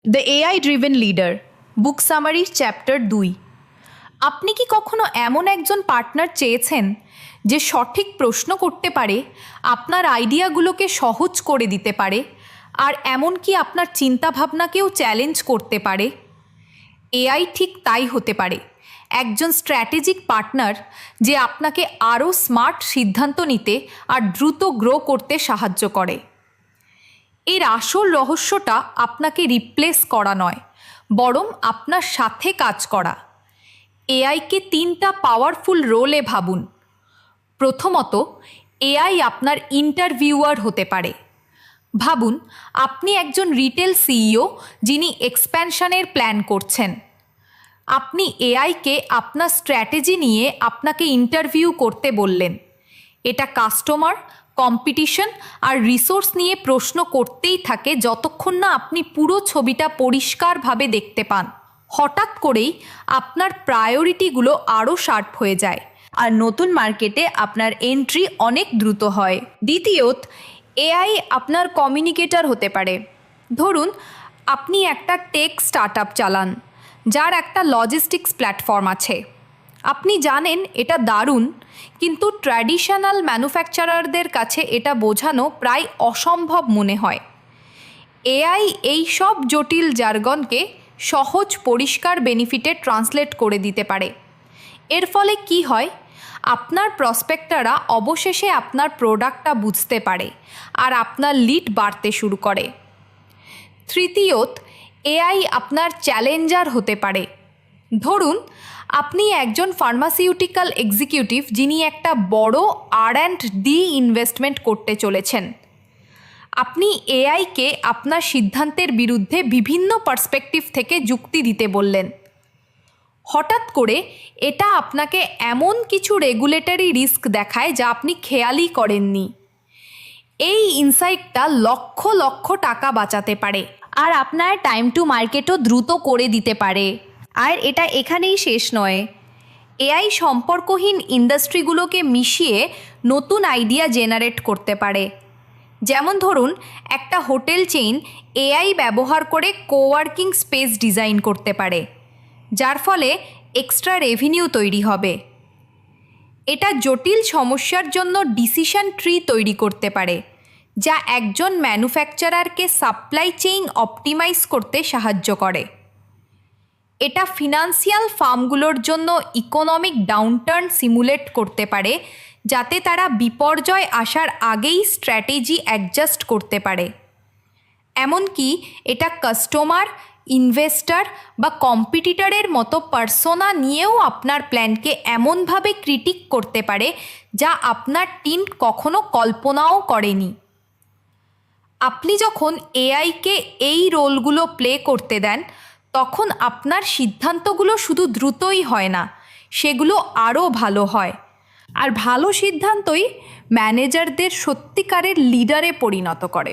The AI driven leader book summary chapter 2। আপনি কি কখনো এমন একজন পার্টনার চেয়েছেন যে সঠিক প্রশ্ন করতে পারে, আপনার আইডিয়াগুলোকে সহজ করে দিতে পারে, আর এমনকি আপনার চিন্তাভাবনাকেও চ্যালেঞ্জ করতে পারে? এআই ঠিক তাই হতে পারে, একজন স্ট্র্যাটেজিক পার্টনার যে আপনাকে আরও স্মার্ট সিদ্ধান্ত নিতে আর দ্রুত গ্রো করতে সাহায্য করে। এর আসল রহস্যটা আপনাকে রিপ্লেস করা নয়, বরং আপনার সাথে কাজ করা। এআইকে 3টা পাওয়ারফুল রোলে ভাবুন। প্রথমত, এআই আপনার ইন্টারভিউয়ার হতে পারে। ভাবুন, আপনি একজন রিটেল সিইও যিনি এক্সপ্যানশনের প্ল্যান করছেন। আপনি এআইকে আপনার স্ট্র্যাটেজি নিয়ে আপনাকে ইন্টারভিউ করতে বললেন। এটা কাস্টমার, কম্পিটিশন আর রিসোর্স নিয়ে প্রশ্ন করতেই থাকে যতক্ষণ না আপনি পুরো ছবিটা পরিষ্কারভাবে দেখতে পান। হঠাৎ করেই আপনার প্রায়োরিটিগুলো আরও শার্প হয়ে যায়, আর নতুন মার্কেটে আপনার এন্ট্রি অনেক দ্রুত হয়। দ্বিতীয়ত, এআই আপনার কমিউনিকেটর হতে পারে। ধরুন, আপনি একটা টেক স্টার্টআপ চালান যার একটা লজিস্টিক্স প্ল্যাটফর্ম আছে। আপনি জানেন এটা দারুণ, কিন্তু ট্র্যাডিশনাল ম্যানুফ্যাকচারারদের কাছে এটা বোঝানো প্রায় অসম্ভব মনে হয়। এআই এই সব জটিল জার্গনকে সহজ পরিষ্কার বেনিফিটে ট্রান্সলেট করে দিতে পারে। এর ফলে কি হয়, আপনার প্রসপেক্টররা অবশেষে আপনার প্রোডাক্টটা বুঝতে পারে আর আপনার লিড বাড়তে শুরু করে। তৃতীয়ত, এআই আপনার চ্যালেঞ্জার হতে পারে। ধরুন, আপনি একজন ফার্মাসিউটিক্যাল এক্সিকিউটিভ যিনি একটা বড় আর&ডি ইনভেস্টমেন্ট করতে চলেছেন। আপনি এআইকে আপনার সিদ্ধান্তের বিরুদ্ধে বিভিন্ন পার্সপেক্টিভ থেকে যুক্তি দিতে বললেন। হঠাৎ করে এটা আপনাকে এমন কিছু রেগুলেটরি রিস্ক দেখায় যা আপনি খেয়ালই করেননি। এই ইনসাইটটা লক্ষ লক্ষ টাকা বাঁচাতে পারে আর আপনার টাইম টু মার্কেটও দ্রুত করে দিতে পারে। আর এটা এখানেই শেষ নয়, এআই সম্পর্কহীন ইন্ডাস্ট্রিগুলোকে মিশিয়ে নতুন আইডিয়া জেনারেট করতে পারে। যেমন ধরুন, একটা হোটেল চেইন এআই ব্যবহার করে কোওয়ার্কিং স্পেস ডিজাইন করতে পারে, যার ফলে এক্সট্রা রেভিনিউ তৈরি হবে। এটা জটিল সমস্যার জন্য ডিসিশন ট্রি তৈরি করতে পারে, যা একজন ম্যানুফ্যাকচারারকে সাপ্লাই চেইন অপটিমাইজ করতে সাহায্য করে। এটা ফিনান্সিয়াল ফার্মগুলোর জন্য ইকোনমিক ডাউনটার্ন সিমুলেট করতে পারে, যাতে তারা বিপর্যয় আসার আগেই স্ট্র্যাটেজি অ্যাডজাস্ট করতে পারে। এমনকি এটা কাস্টমার, ইনভেস্টর বা কম্পিটিটরের মতো পার্সোনা নিয়েও আপনার প্ল্যানকে এমনভাবে ক্রিটিক করতে পারে যা আপনার টিম কখনো কল্পনাও করেনি। আপনি যখন এআইকে এই রোলগুলো প্লে করতে দেন, তখন আপনার সিদ্ধান্তগুলো শুধু দ্রুতই হয় না, সেগুলো আরও ভালো হয়। আর ভালো সিদ্ধান্তই ম্যানেজারদের সত্যিকারের লিডারে পরিণত করে।